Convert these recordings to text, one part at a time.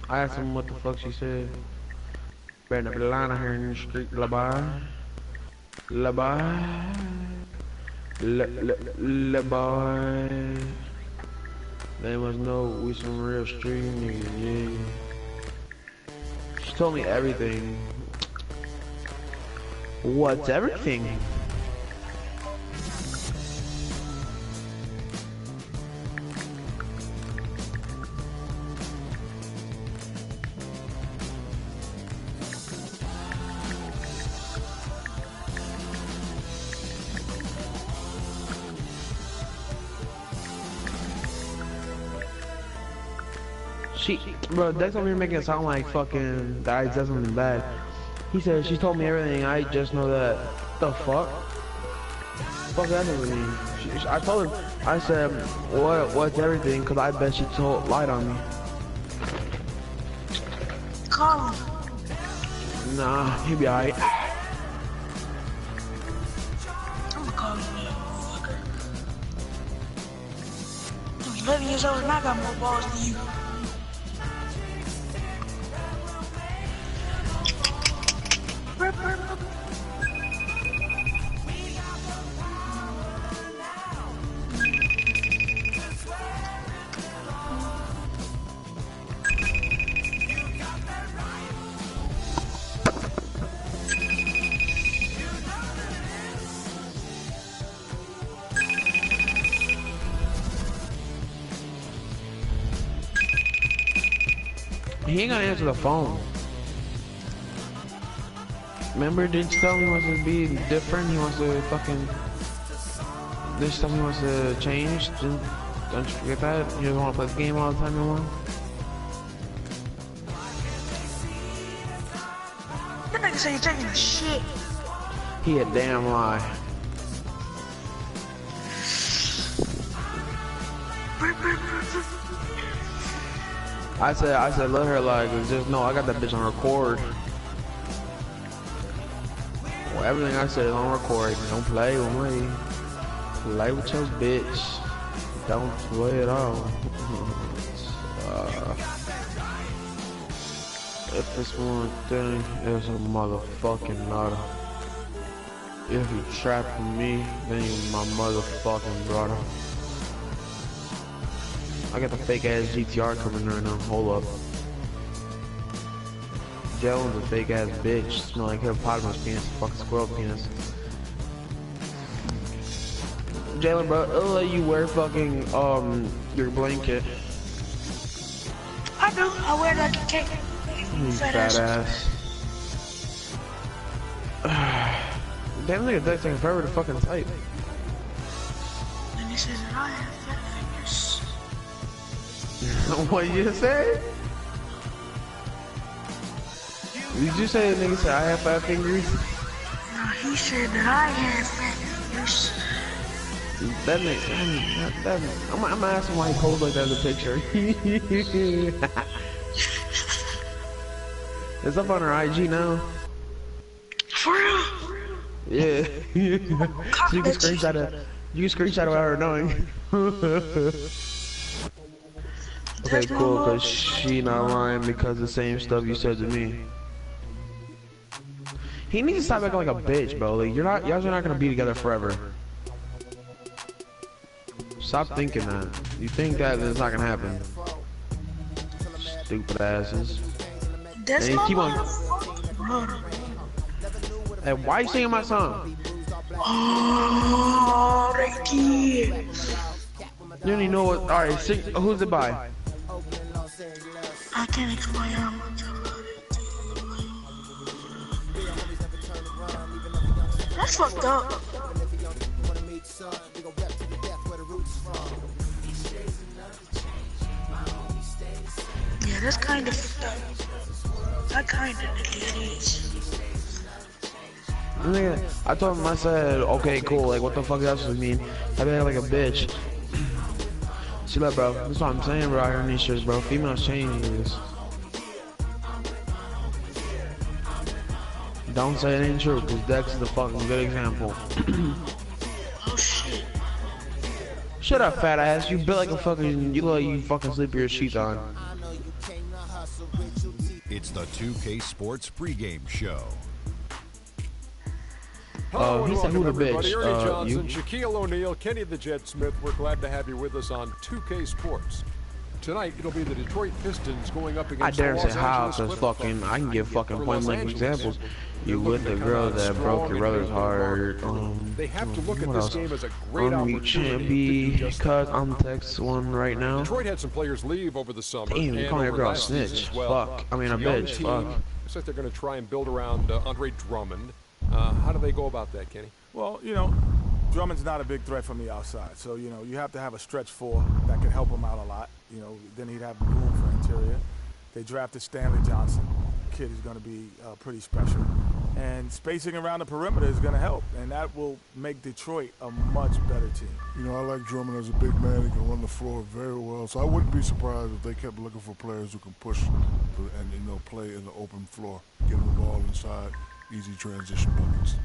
I asked him what the fuck she said. Better not be lying out here in the street, la boy. La boy. La boy. They must know we some real street niggas, yeah. She told me everything. What's everything? Bro, Dex over here making it sound like fucking the guy said something bad. He said she told me everything. I just know that. The fuck? Fuck that mean? I told her. I said, what's everything? Cause I bet she lied on me. Call him. Nah, he be alright. I'm gonna call you, motherfucker. I'm 11 years old and I got more balls than you. He ain't gonna answer the phone. Remember, did you tell him he wants to be different? He wants to fucking... This stuff he wants to change? Don't you forget that? You don't want to play the game all the time anymore? That nigga say you're taking a shit. He a damn lie. I said, let her lie, cause just know I got that bitch on record. Well, everything I said is on record. Don't play with me. Play with your bitch. Don't play at all. If it's one thing, it's a motherfucking nutter. If you trapping me, then you my motherfucking brother. I got the fake ass GTR coming right now. Hold up. Jalen's a fake ass bitch. Smell like hippopotamus penis. Fucking squirrel penis. Jalen, bro, it'll let you wear fucking your blanket. I do. I wear it like a cake. You fat ass. Damn nigga, that's taking forever to fucking type. And he says that I have fat fingers. What you just said? Did you say the nigga said I have fat fingers? No, he said that I have fat fingers. That nigga, I'm gonna ask him why he posed like that in the picture. It's up on her IG now. For real? Yeah. So you can screenshot it. You can screenshot it without her knowing. Okay, cool, cause she not lying because the same stuff you said to me. He needs to stop acting like a bitch, bro. Like y'all are not gonna be together forever. Stop thinking that. You think that it's not gonna happen. Stupid asses. That's and keep on. brother. Hey, why you singing my song? Oh, they did. You don't even know what. Alright, sing. Who's it by? I can't explain how much I love it. That's fucked up. Yeah, that's kind of fucked up. That kind of nigga is. Nigga, I told him, I said, okay, cool, like, what the fuck else does it mean? I be like a bitch. See that, bro? That's what I'm saying, bro, out here in these shirts, bro. Females change this. Don't say it ain't true, because Dex is the fucking good example. Oh, shit. Shut up, fat ass. You built like a fucking, you look like you fucking sleep with your sheets on. It's the 2K Sports pregame show. Hello and he said, welcome, who the everybody. bitch? Ernie Johnson, You? Shaquille O'Neal, Kenny the Jet Smith. We're glad to have you with us on 2K Sports. Tonight, it'll be the Detroit Pistons going up I against dare the say Los how, Angeles because Clippers. fucking, I can give fucking For point Los blank Angeles, examples. they're You with looking the to girl come out that broke strong your and brother's build their heart. They have to look at what this else? game as a great We opportunity can't to be, do just cause that. I'm text one right now. Detroit had some players leave over the summer. Damn, you and calling your over girl a last season snitch. as well. Fuck. I mean, a Young bitch. team. Fuck. Looks like they're going to try and build around Andre Drummond. How do they go about that, Kenny? Well, you know, Drummond's not a big threat from the outside. So, you know, you have to have a stretch four that can help him out a lot. You know, then he'd have room for interior. They drafted Stanley Johnson. Kid is going to be pretty special. And spacing around the perimeter is going to help. And that will make Detroit a much better team. You know, I like Drummond as a big man. He can run the floor very well. So I wouldn't be surprised if they kept looking for players who can push and, you know, play in the open floor, get the ball inside, easy transition buckets.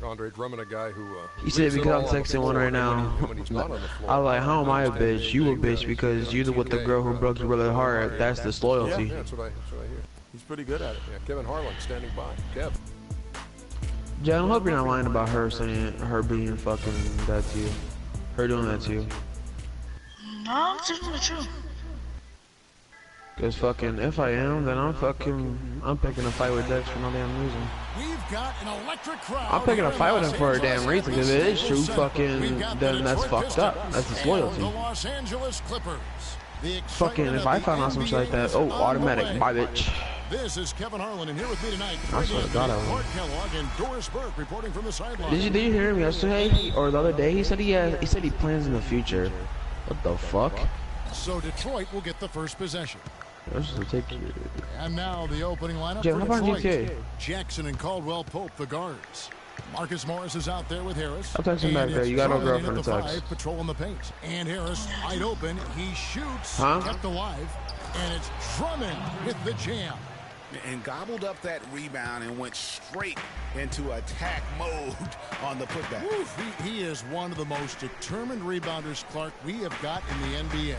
Andre Drummond, a guy who... He said leaves it because I'm all on the texting one floor right now. when he's not on the floor. I like, how am I a bitch? You a bitch because you with the girl who broke your brother's heart. That's disloyalty. Yeah, that's what I hear. He's pretty good at it. Yeah, Kevin Harlan standing by. Kev. Jen, I hope you're not lying about her saying, her being fucking that to you. Her doing that to you. No, I'm telling the truth. Cause fucking, if I am, then I'm picking a fight with Dex for no damn reason. We've got an electric crowd. I'm picking a here fight in with Los him for a damn Angeles reason, at cause it is the true, Staples Center. fucking, We've got then the that's Detroit fucked up. Pistons That's and disloyalty. the Los Angeles Clippers. The Fucking, excitement if of I the found out some shit like NBA that, is oh, on the automatic, way. bye bitch. This is Kevin Harlan, and here with me tonight, I swear to God, I will. Clark Kellogg and Doris Burke reporting from the sideline. Did you hear him yesterday or the other day? He said he plans in the future. What the fuck? So Detroit will get the first possession. Let's just take it. And now the opening lineup Jim, for how about Detroit. GTA? Jackson and Caldwell Pope, the guards. Marcus Morris is out there with Harris. I'll text him back there. You got no girlfriend to text. Patrolling the paint. And Harris wide open. He shoots. Huh? Kept alive. And it's Drummond with the jam. And gobbled up that rebound and went straight into attack mode on the putback. He is one of the most determined rebounders, Clark, we have got in the NBA.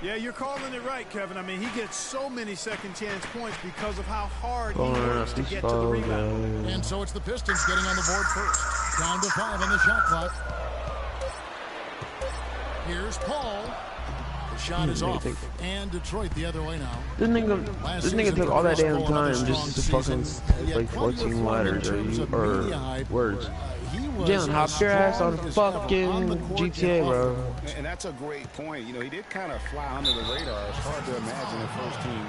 Yeah, you're calling it right, Kevin. I mean, he gets so many second chance points because of how hard he Going works up to these get to the rebound. And so it's the Pistons getting on the board first. Down to 5 on the shot clock. Here's Paul. The shot is off. And Detroit the other way now. This nigga took all that damn time just to fucking like 14 letters or words. Jalen, hop your ass on fucking GTA, bro. And that's a great point. You know, he did kind of fly under the radar. It's hard to imagine a first-team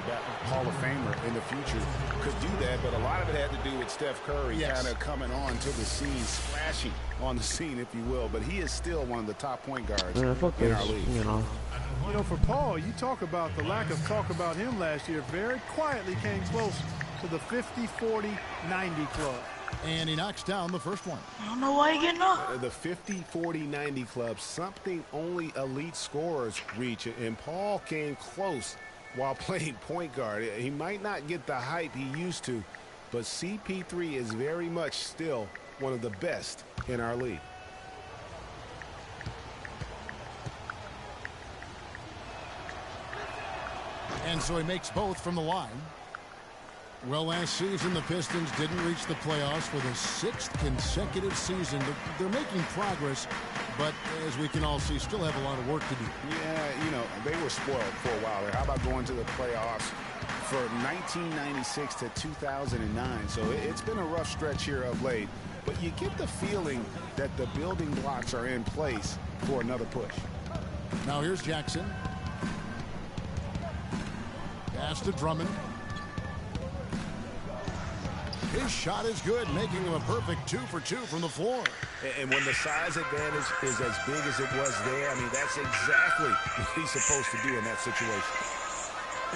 Hall of Famer in the future could do that, but a lot of it had to do with Steph Curry kind of coming on to the scene, splashing on the scene, if you will. But he is still one of the top point guards Man, fuck in this, our league. you know. You know, for Paul, you talk about the lack of talk about him last year. Very quietly came close to the 50-40-90 club. And he knocks down the first one. I don't know why you're getting up. The 50-40-90 club, something only elite scorers reach, and Paul came close while playing point guard. He might not get the hype he used to, but CP3 is very much still one of the best in our league. And so he makes both from the line. Well, last season, the Pistons didn't reach the playoffs for the 6th consecutive season. They're making progress, but as we can all see, still have a lot of work to do. Yeah, you know, they were spoiled for a while there. How about going to the playoffs for 1996 to 2009? So it's been a rough stretch here of late, but you get the feeling that the building blocks are in place for another push. Now here's Jackson. Pass to Drummond. His shot is good, making him a perfect 2 for 2 from the floor. And when the size advantage is as big as it was there, I mean, that's exactly what he's supposed to do in that situation.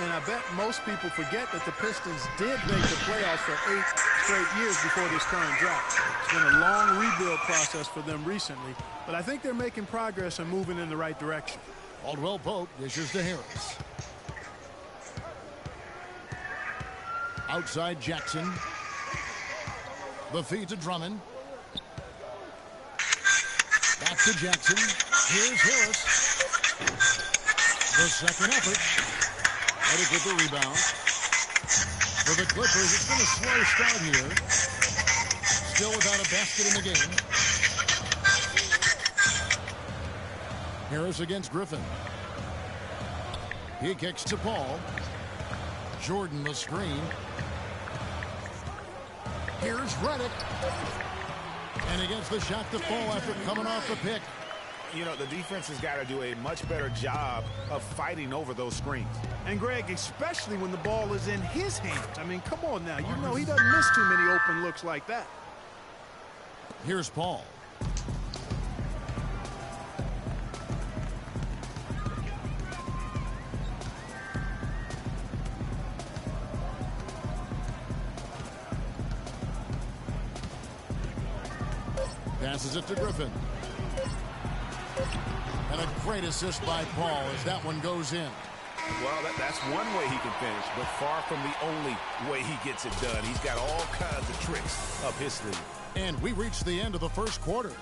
And I bet most people forget that the Pistons did make the playoffs for 8 straight years before this current drought. It's been a long rebuild process for them recently, but I think they're making progress and moving in the right direction. Caldwell Pope dishes to Harris. Outside Jackson. The feed to Drummond. Back to Jackson. Here's Harris. The second effort. Ready for the rebound. For the Clippers, it's been a slow start here. Still without a basket in the game. Harris against Griffin. He kicks to Paul. Jordan the screen. Here's Redick. And he gets the shot to fall after coming off the pick. You know, the defense has got to do a much better job of fighting over those screens. And, Greg, especially when the ball is in his hands. I mean, come on now. You know he doesn't miss too many open looks like that. Here's Paul. Passes it to Griffin. And a great assist by Paul as that one goes in. Well, that's one way he can finish, but far from the only way he gets it done. He's got all kinds of tricks up his sleeve. And we reach the end of the first quarter.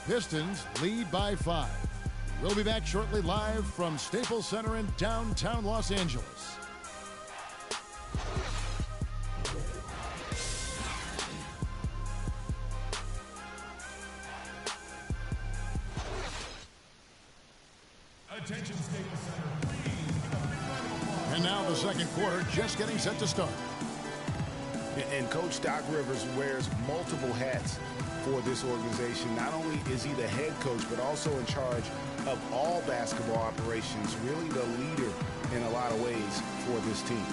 Pistons lead by 5. We'll be back shortly live from Staples Center in downtown Los Angeles. Attention, Staples Center, please. And now the second quarter just getting set to start. And Coach Doc Rivers wears multiple hats for this organization. Not only is he the head coach, but also in charge of all basketball operations, really the leader in a lot of ways for this team.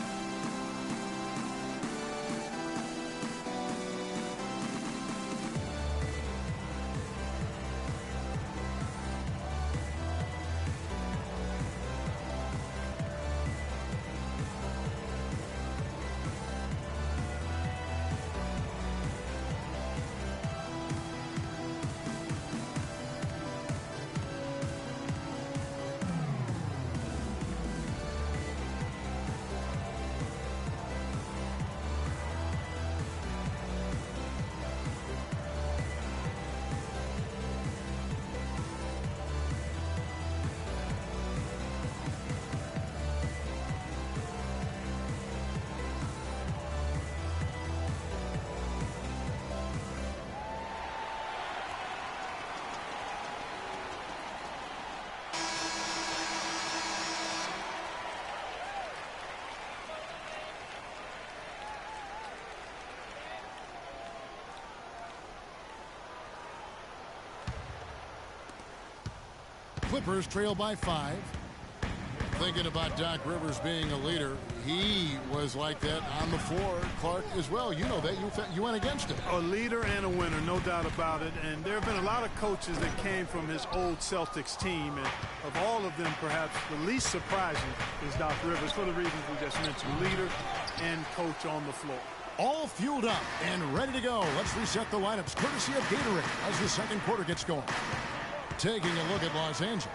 Clippers trail by 5. Thinking about Doc Rivers being a leader, he was like that on the floor, Clark, as well. You know that. You went against him. A leader and a winner, no doubt about it. And there have been a lot of coaches that came from his old Celtics team. And of all of them, perhaps the least surprising is Doc Rivers for the reasons we just mentioned. Leader and coach on the floor. All fueled up and ready to go. Let's reset the lineups courtesy of Gatorade as the second quarter gets going. Taking a look at Los Angeles.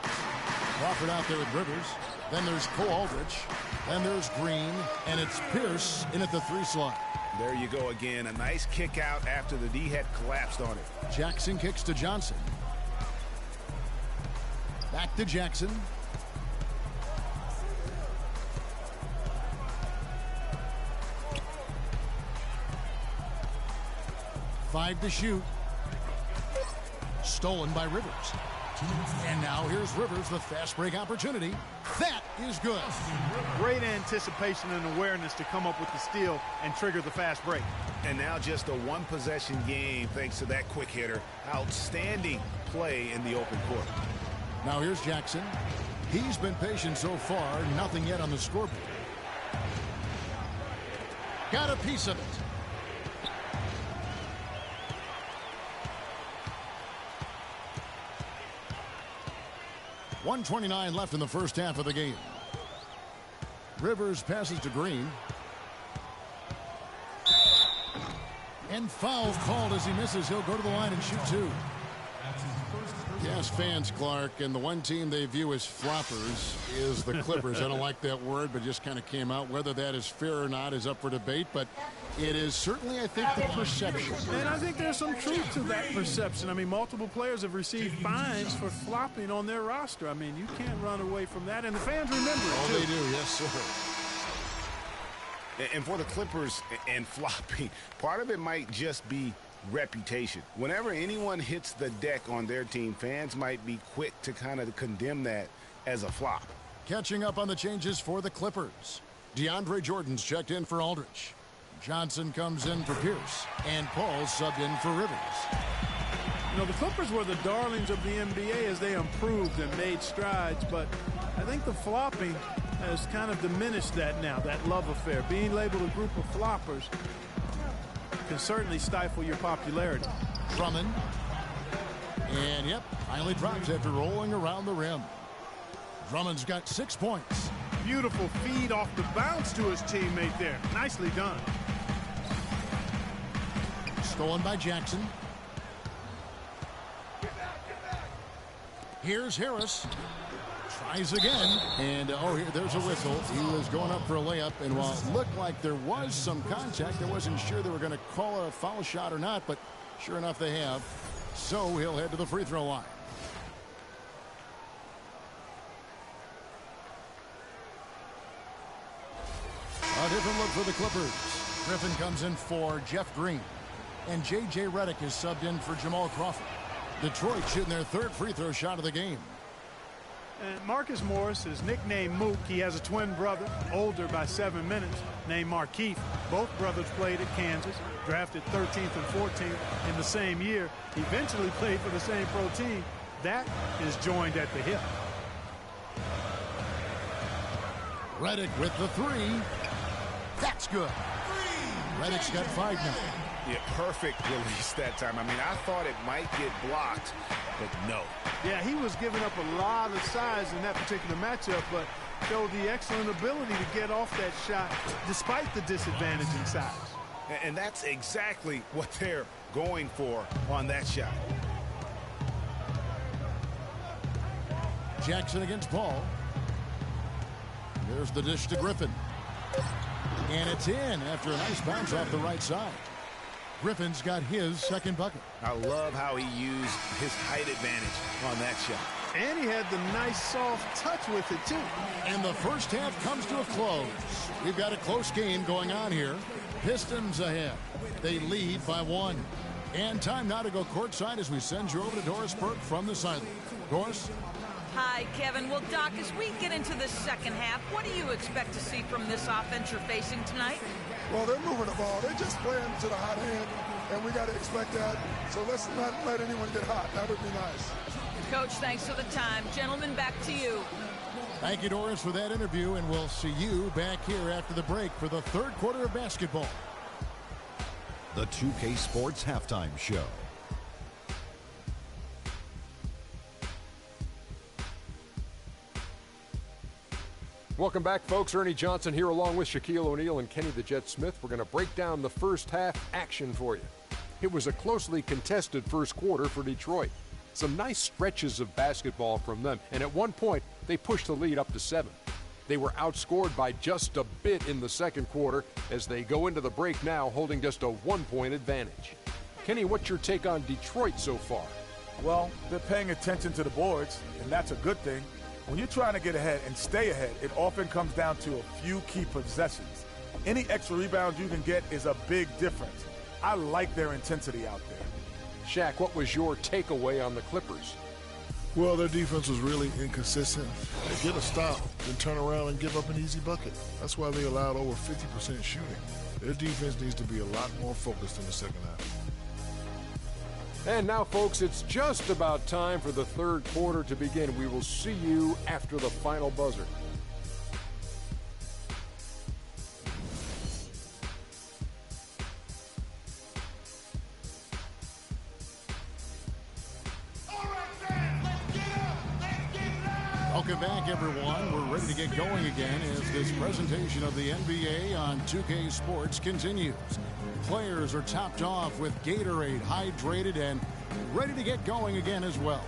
Crawford out there with Rivers. Then there's Cole Aldrich. Then there's Green. And it's Pierce in at the 3 slot. There you go again. A nice kick out after the D had collapsed on it. Jackson kicks to Johnson. Back to Jackson. Five to shoot. Stolen by Rivers. And now here's Rivers with fast break opportunity. That is good. Great anticipation and awareness to come up with the steal and trigger the fast break. And now just a one-possession game thanks to that quick hitter. Outstanding play in the open court. Now here's Jackson. He's been patient so far. Nothing yet on the scoreboard. Got a piece of it. .129 left in the first half of the game. Rivers passes to Green. And foul called as he misses. He'll go to the line and shoot 2. Yes, fans, Clark, and the one team they view as floppers is the Clippers. I don't like that word, but just kind of came out. Whether that is fair or not is up for debate, but it is certainly, I think, the perception. And I think there's some truth to that perception. I mean, multiple players have received fines for flopping on their roster. I mean, you can't run away from that, and the fans remember it, Oh, too. they do, yes, sir. And for the Clippers and flopping, part of it might just be reputation. Whenever anyone hits the deck on their team, fans might be quick to kind of condemn that as a flop. Catching up on the changes for the Clippers. DeAndre Jordan's checked in for Aldridge. Johnson comes in for Pierce. And Paul subbed in for Rivers. You know, the Clippers were the darlings of the NBA as they improved and made strides, but I think the flopping has kind of diminished that now, that love affair. Being labeled a group of floppers can certainly stifle your popularity. Drummond. And, yep, finally drops after rolling around the rim. Drummond's got 6 points. Beautiful feed off the bounce to his teammate there. Nicely done. Stolen by Jackson. Here's Harris. Tries again. And, there's a whistle. He was going up for a layup. And while it looked like there was some contact, I wasn't sure they were going to call a foul shot or not. But sure enough, they have. So he'll head to the free throw line. A different look for the Clippers. Griffin comes in for Jeff Green. And J.J. Redick is subbed in for Jamal Crawford. Detroit shooting their third free throw shot of the game. And Marcus Morris is nicknamed Mook. He has a twin brother, older by 7 minutes, named Markeith. Both brothers played at Kansas, drafted 13th and 14th in the same year. Eventually played for the same pro team. That is joined at the hip. Redick with the three. That's good. Redick's got 5 now. Yeah, perfect release that time. I mean, I thought it might get blocked, but no. Yeah, he was giving up a lot of size in that particular matchup, but showed the excellent ability to get off that shot despite the disadvantage in size. And that's exactly what they're going for on that shot. Jackson against Paul. There's the dish to Griffin. And it's in after a nice bounce off the right side. Griffin's got his second bucket. I love how he used his height advantage on that shot. And he had the nice soft touch with it, too. And the first half comes to a close. We've got a close game going on here. Pistons ahead. They lead by 1. And time now to go courtside as we send you over to Doris Burke from the sideline. Doris? Hi, Kevin. Well, Doc, as we get into the second half, what do you expect to see from this offense you're facing tonight? Well, they're moving the ball. They're just playing to the hot hand, and we got to expect that. So let's not let anyone get hot. That would be nice. Coach, thanks for the time. Gentlemen, back to you. Thank you, Doris, for that interview, and we'll see you back here after the break for the third quarter of basketball. The 2K Sports Halftime Show. Welcome back, folks. Ernie Johnson here along with Shaquille O'Neal and Kenny the Jet Smith. We're going to break down the first half action for you. It was a closely contested first quarter for Detroit. Some nice stretches of basketball from them, and at one point, they pushed the lead up to 7. They were outscored by just a bit in the second quarter as they go into the break now holding just a 1-point advantage. Kenny, what's your take on Detroit so far? Well, they're paying attention to the boards, and that's a good thing. When you're trying to get ahead and stay ahead, it often comes down to a few key possessions. Any extra rebounds you can get is a big difference. I like their intensity out there. Shaq, what was your takeaway on the Clippers? Well, their defense was really inconsistent. They get a stop, then turn around and give up an easy bucket. That's why they allowed over 50% shooting. Their defense needs to be a lot more focused in the second half. And now, folks, it's just about time for the third quarter to begin. We will see you after the final buzzer. Welcome back, everyone. We're ready to get going again as this presentation of the NBA on 2K Sports continues. Players are topped off with Gatorade, hydrated, and ready to get going again as well.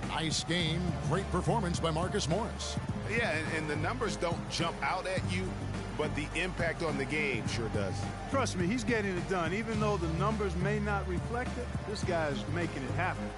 Nice game, great performance by Marcus Morris. Yeah, and the numbers don't jump out at you, but the impact on the game sure does. Trust me, he's getting it done. Even though the numbers may not reflect it, this guy's making it happen.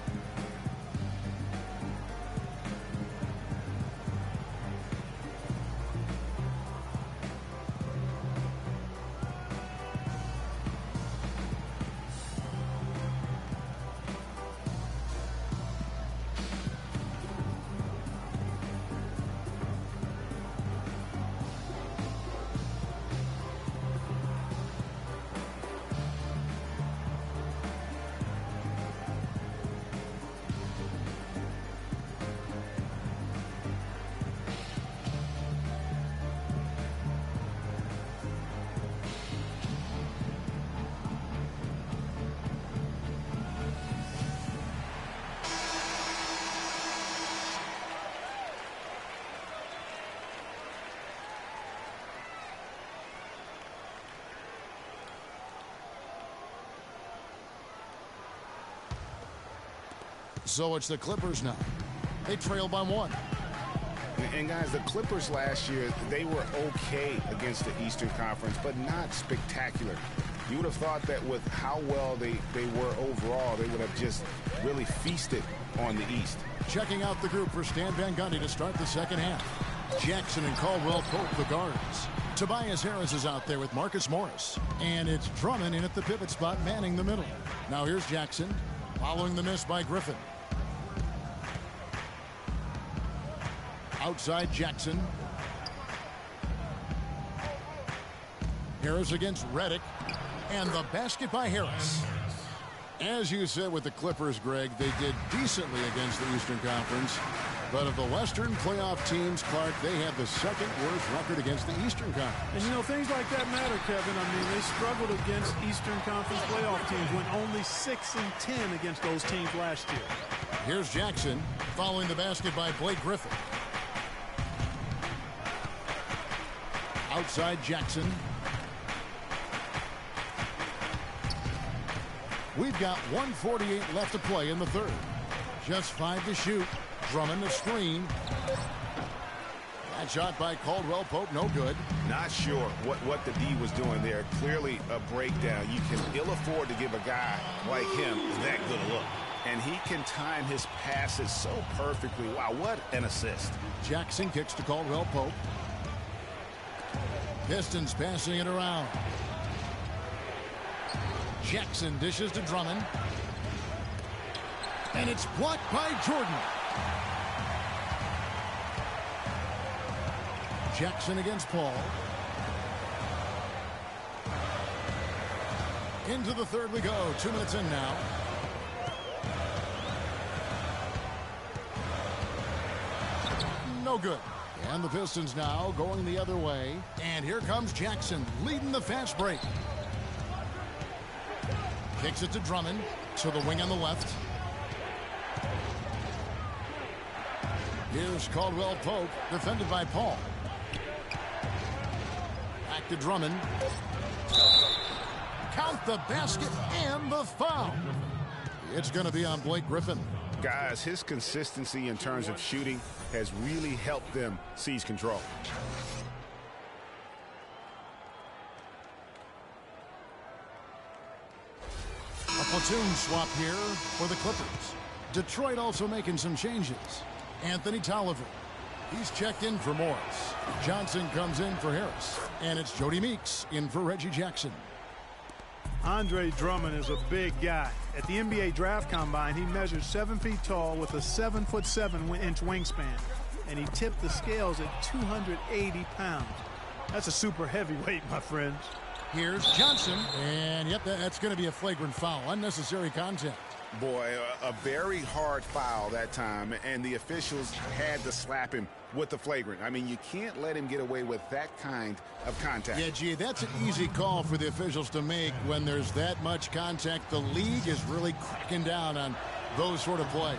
So it's the Clippers now. They trail by 1. And guys, the Clippers last year, they were okay against the Eastern Conference, but not spectacular. You would have thought that with how well they were overall, they would have just really feasted on the East. Checking out the group for Stan Van Gundy to start the second half. Jackson and Caldwell Pope, the guards. Tobias Harris is out there with Marcus Morris. And it's Drummond in at the pivot spot, manning the middle. Now here's Jackson, following the miss by Griffin. Outside Jackson. Harris against Redick. And the basket by Harris. As you said with the Clippers, Greg, they did decently against the Eastern Conference. But of the Western playoff teams, Clark, they have the second worst record against the Eastern Conference. And, you know, things like that matter, Kevin. I mean, they struggled against Eastern Conference playoff teams, went only 6-10 against those teams last year. Here's Jackson, following the basket by Blake Griffin. Outside Jackson. We've got 1:48 left to play in the third. Just 5 to shoot. Drummond the screen. That shot by Caldwell Pope, no good. Not sure what the D was doing there. Clearly a breakdown. You can ill afford to give a guy like him that good a look. And he can time his passes so perfectly. Wow, what an assist. Jackson kicks to Caldwell Pope. Pistons passing it around. Jackson dishes to Drummond. And it's blocked by Jordan. Jackson against Paul. Into the third we go. 2 minutes in now. No good. And the Pistons now going the other way. And here comes Jackson leading the fast break. Kicks it to Drummond. To the wing on the left. Here's Caldwell Pope, defended by Paul. Back to Drummond. Count the basket and the foul. It's going to be on Blake Griffin. Guys, his consistency in terms of shooting has really helped them seize control. A platoon swap here for the Clippers. Detroit also making some changes. Anthony Tolliver. He's checked in for Morris. Johnson comes in for Harris. And it's Jody Meeks in for Reggie Jackson. Andre Drummond is a big guy. At the NBA Draft Combine, he measured 7 feet tall with a 7'7" wingspan. And he tipped the scales at 280 pounds. That's a super heavyweight, my friends. Here's Johnson. And, yep, that's going to be a flagrant foul. Unnecessary contact. Boy, a very hard foul that time, and the officials had to slap him with the flagrant. I mean, you can't let him get away with that kind of contact. Yeah, gee, that's an easy call for the officials to make when there's that much contact. The league is really cracking down on those sort of plays.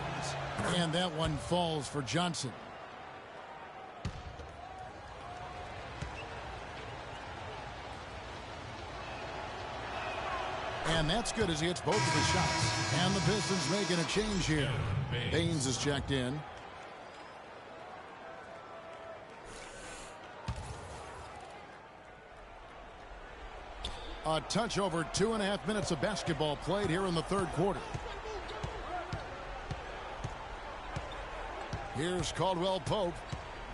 And that one falls for Johnson. And that's good as he hits both of his shots. And the Pistons making a change here. Baines is checked in. A touch over 2.5 minutes of basketball played here in the third quarter. Here's Caldwell Pope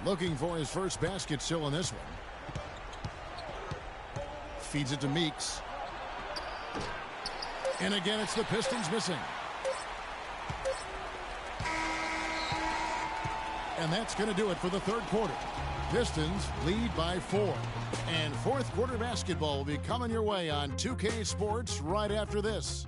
looking for his first basket still in this one. Feeds it to Meeks. And again, it's the Pistons missing. And that's going to do it for the third quarter. Pistons lead by 4. And fourth quarter basketball will be coming your way on 2K Sports right after this.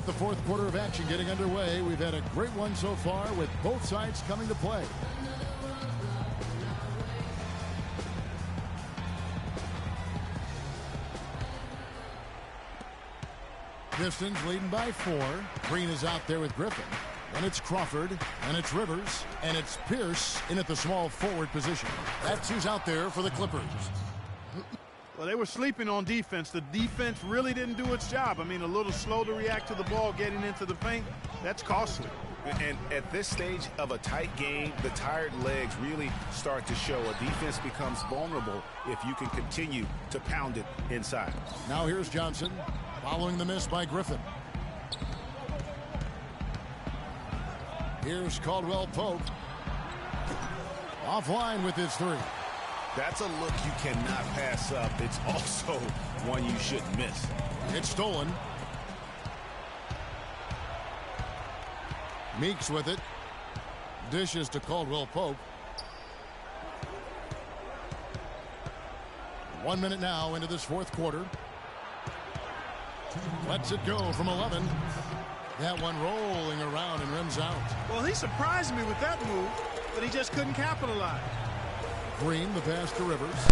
The fourth quarter of action getting underway. We've had a great one so far with both sides coming to play. Pistons leading by 4. Green is out there with Griffin. And it's Crawford, and it's Rivers, and it's Pierce in at the small forward position. That's who's out there for the Clippers. Well, they were sleeping on defense. The defense really didn't do its job. I mean, a little slow to react to the ball getting into the paint. That's costly. And at this stage of a tight game, the tired legs really start to show. A defense becomes vulnerable if you can continue to pound it inside. Now here's Johnson following the miss by Griffin. Here's Caldwell Pope. Offline with his 3. That's a look you cannot pass up. It's also one you shouldn't miss. It's stolen. Meeks with it. Dishes to Caldwell Pope. 1 minute now into this fourth quarter. Lets it go from 11. That one rolling around and rims out. Well, he surprised me with that move, but he just couldn't capitalize. Green, the pass to Rivers.